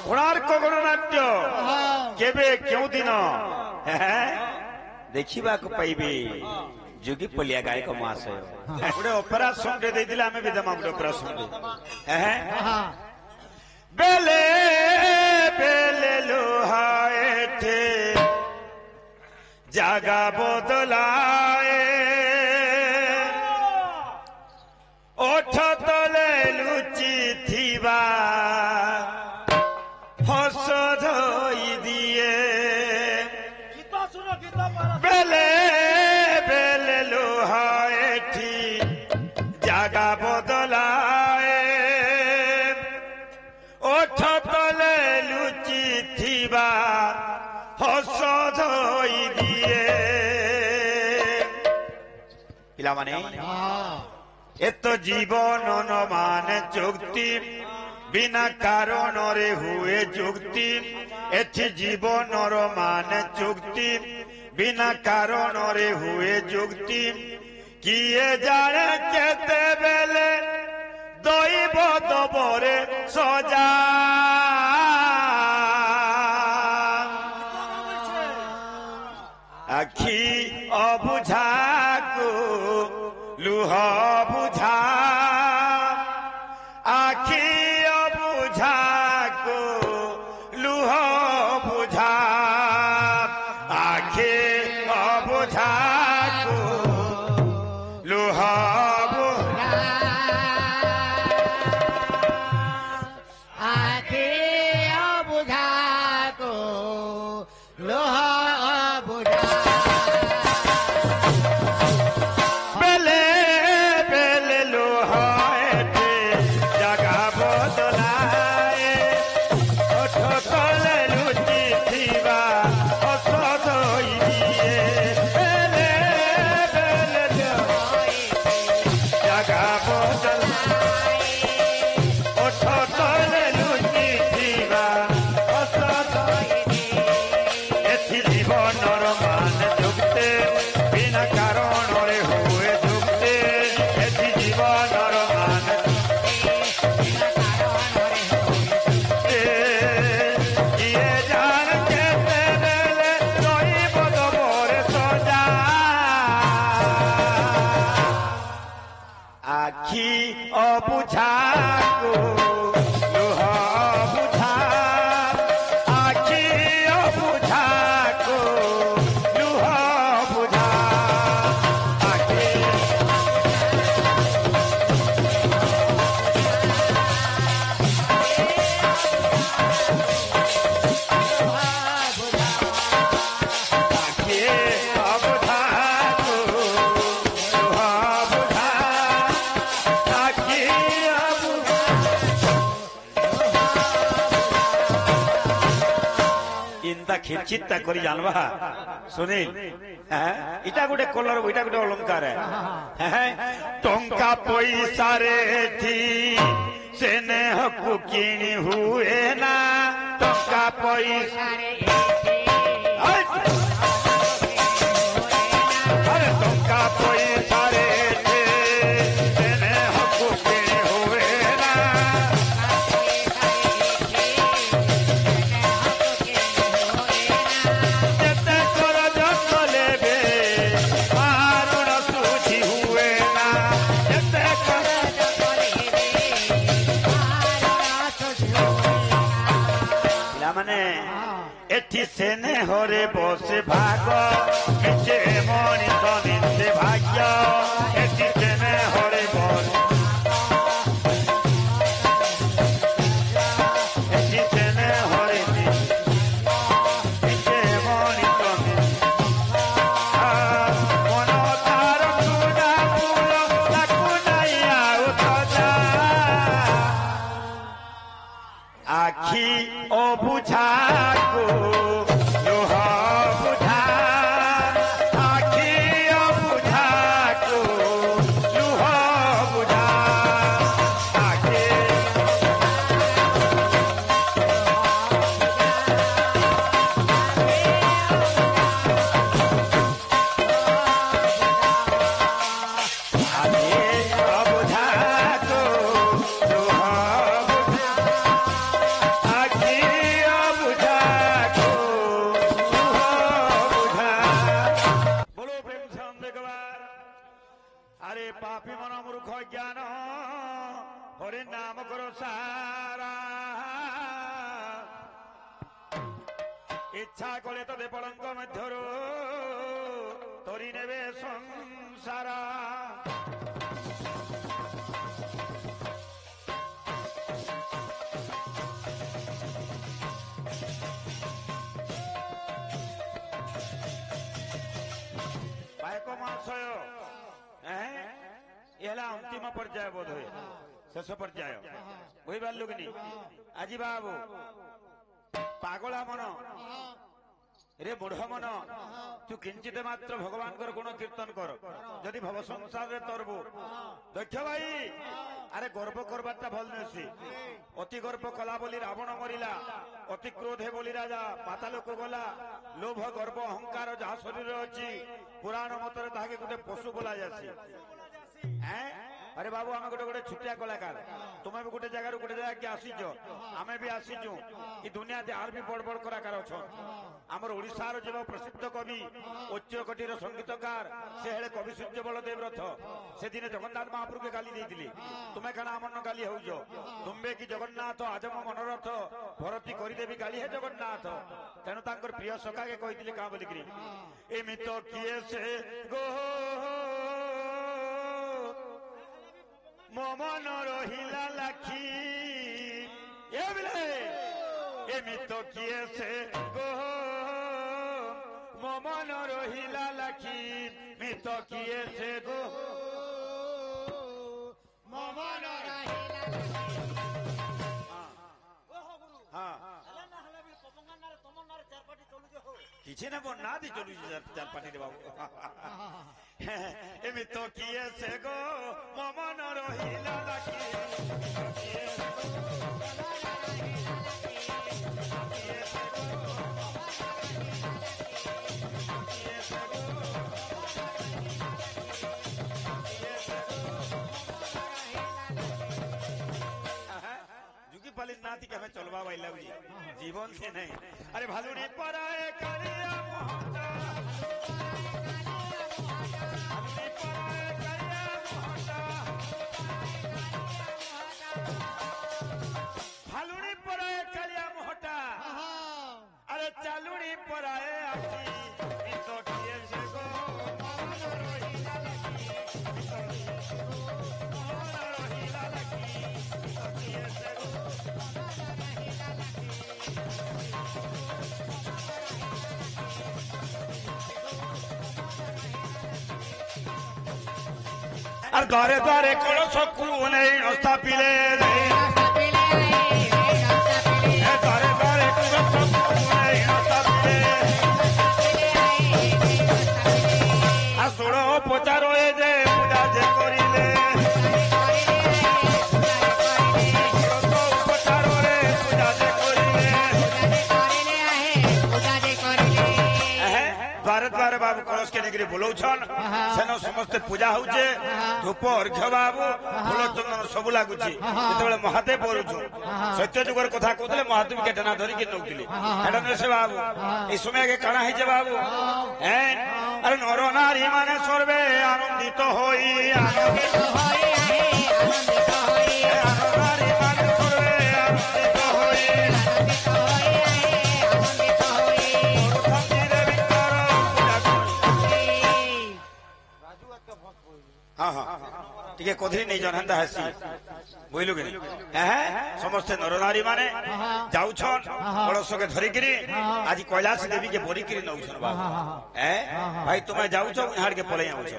କୋଣାର୍କ ଗଣନାଟ୍ୟ କେବେ କେଉଁ ଦିନ ଦେଖିବାକୁ ପାଇବେ ଯୋଗୀ ପଲିଆ ଗାୟକ ମହାଶୟ ଗୋଟେ ଅପେରା ସଙ୍ଗ ଟେ ଦେଇଥିଲେ ଆମେ ବି ଦେମା ଗୋଟେ ଅପେରା ସଙ୍ଗ ବେଲେ ବେଲେ ଲୁହା ଏଠେ ଜାଗା ବଦଲାଏ ଓଠ ତଳେ ଲୁଚି ଥିବା ହସ ଧୋଇ ଦିଏ ବେଲେ ବେଲେ ଲୁହା ଏଠି ଜାଗା ବଦଲାଏ ଓଠ ତଳେ ଲୁଚି ଥିବା ହସ ଧୋଇ ଦିଏ ପିଲାମାନେ এত জীবন মানে যুক্তি বিনা কারণরে হুয়ে যুক্তি এটি জীবনর মানে যুক্তি বিনা কারণরে হুয়ে যুক্তি কিয়ে জানে কেতেবেলে দৈব দবরে সজা আখি অবুঝাকু লুহ বুঝা আখি অবুঝাকু লুহ বুঝা আখি অবুঝাকু লুহ বুঝা আখি অবুঝাকু লুহ চিন্তা করি জানবা সুনীল এটা গোটে কলর এটা গোটে অলঙ্কার টঙ্কা পয়সারে স্নেহକୁ কিনি হুয়ে না টঙ্কা পয়সারে আরে টঙ্কা পয়সারে স্নেহକୁ কিনি হুয়ে না এটি সেনে হরে বসে ভাগ নিচে মনিষ নিচে ভাগ্য এটি সেনে হরে বসে এটি সেনে হরে নিচে মনিষ মন তার খুদা ফুল তাকু নাইয়া উঠা আখি অবুঝাকু লুহ বুঝা আখি অবুঝাকু লুহ বুঝা আখি অবুঝাকু লুহ বুঝা আখি ইচ্ছা করে তবে পলঙ্ক মধ্যর তরি নেবে সংসারা ପାୟକ ମହାଶୟ ଏ ହେଲା ଅନ୍ତିମ ପର୍ଯ୍ୟାୟ ବୋଧ ହୁଏ ଶେଷ ପର୍ଯ୍ୟାୟ ବୁଝିପାରିଲୁ କି ନି ଆଜି ବାବୁ ପାଗଳା ମନ रे मूढ़ मन तू किंचित मात्र भगवान गुण कीर्तन कर जदि भव संसार रे तरबू दक्ष भाई अरे गर्व करवाटा भल नुसी अति गर्व कला बोली रावण मरिला अति क्रोधे बोली राजा पाताल को गला लोभ गर्व अहंकार जहा शरीर अच्छी पुराण मतरे ताके गोटे पशु बोला जासी अरे बाबू आम गोटे गोटे छुटिया कलाकार तुम्हें भी गोटे जगह गोटे जगह के आसीच आमे भी आसीचु ई दुनिया दे आर भी बड़ बड़ कलाकार अच्छा आमर ओडिशार जीव प्रसिद्ध कवि उच्च कोटीर संगीतकार से हेले कवि सूर्य बलदेव रथ से दिन जगन्नाथ महाप्रभु के गाली देइतिले तुम्हें कण आमन गाली होउजो तुम्बे की जगन्नाथ आजम मनोरथ भरती करि देबी गाली है जगन्नाथ तेनु तांकर प्रिय सखा के कहितिले का बोली करी एमित किए से गो मोमन रहिला लाखी ए बिले एमित किए से गो मोमन रहिला लाखी मित किए से गो मोमन रहिला हाँ किसी ने वो ना दी चलू चार पार्टी रे बाबू एमित किए से गो मोमन रहिला लाखी नाती के हमें चलवा वाला जीवन से नहीं अरे भालुड़ी पराए करिया मोहता भालुड़ी पराए करिया मोहता अरे चालुड़ी पराए आखी तो किए से गो रोहिला लगी किए से गो और द्वारे द्वारे कलश को नहीं नस्ता पिले द्वारे द्वारे कलश को नहीं नस्ता पिले और सुनो पचारो ए जे पूजा जे करिले पचारो रे पूजा जे करिले द्वारे द्वारे बाबू कलश के निकरी बोलौछन सेनो समस्त पूजा होउचे धूप अर्घ्य बाबू फूल चंदन सब लागुची जेतेबेले महादेव बोलुछु सत्य जुगर कथा कहतले महादेव के डना धरि के नौतिले एडा ने से बाबू ई समय के काना है जे बाबू हैं अरे नर नारी माने सर्वे आनंदित होई आनंदित होई आनंदित होई नर नारी माने सर्वे आनंदित होई आनंदित होई आनंदित होई हाँ हाँ टिके कधि नहीं जन हेंदा हेसी बुझलु कि समस्ते नरनारी माने जाउछन कलश के धरिकिरी आज कैलाश देवी के बोरिकिरी नौछन बाबू भाई तुम जाउछ इहाड़ के पलै आउछ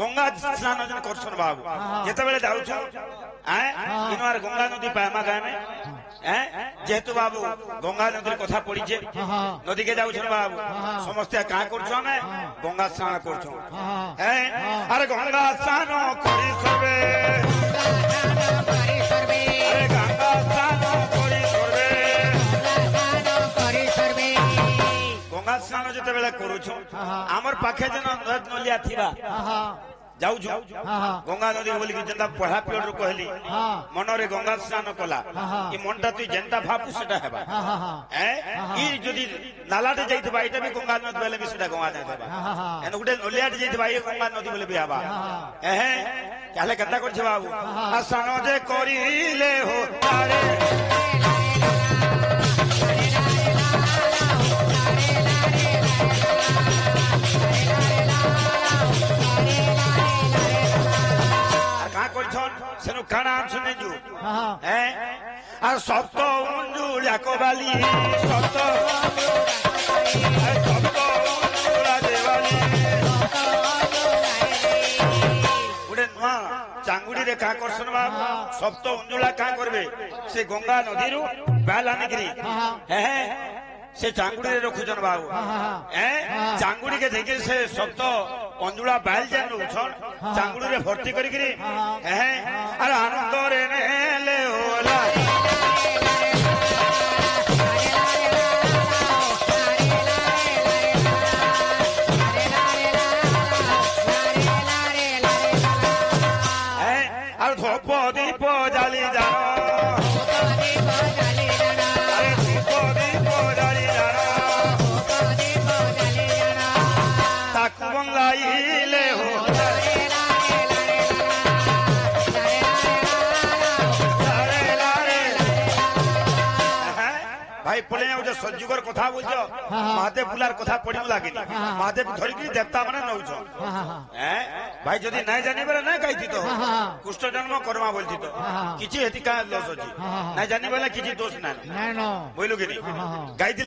गंगा स्नान जन करछन बाबू जेतेबेले जाउछ इनवार गंगा नदी पामा गाय में जेहेतु बाबू गंगा नदी कथा पड़ीछे नदी के जाउछन बाबू समस्ते का करछन गंगा स्नान करछन अरे गंगा स्नान करी सबे अरे गंगा स्नान करी सर्वे गंगा स्नान जिते बेले करूछु आमर पाखे जन नलिया थिबा जाऊ गंगा नदी बोली जेंता पढ़ा पिड़ कहली मन रे गंगा स्नान कला ई मनटा तु जेंता भाबु सेटा हेबा ई जदी नालाटे जाइतबा एटा भी गंगा नदी बेले भी सेटा गंगा नदी हेबा एन गुटे नलियाटे जाइतबा ई गंगा नदी बोले भी हेबा काले कथा करछ बाबू आसान जे करिले हो तारे সপ্ত অঞ্জুলা কবালি সপ্ত সপ্ত অঞ্জুলা দেবালি গোটে নূয়া চাঙ্গুড়ি কা করছন বাবু সপ্ত অঞ্জুলা কা করবে সে গঙ্গা নদীরু বেল আনিকি হ্যাঁ সে চাঙ্গুড়ি রখুছন বাবু হ্যাঁ চাঙ্গুড়ি কে দেখি সে সপ্ত অঞ্জুলা বেল যেন নৌছন চাঙ্গুড়ি ভর্তি করি হ্যাঁ আর আনন্দরে নেলে ওলা আর ধূপ দীপ জালি যা ধূপ দীপ জালি যা তাকু বঙ্গাইলে হো ভাই পড়ে যাও সজ্জুগর কথা বলছ মহাদেব বুলার কথা পড়িব লাগিনি মহাদেব ধরিকি দেবতা মানে নৌছ হ্যাঁ ভাই যদি নাই জানিবে না গাইছি তো কুষ্ঠ জন্ম কর্মা বলছি তো কিছু হেতিকা লস অছি নাই জানিবে কিছু দোষ নাই বুঝলু কি গাইছি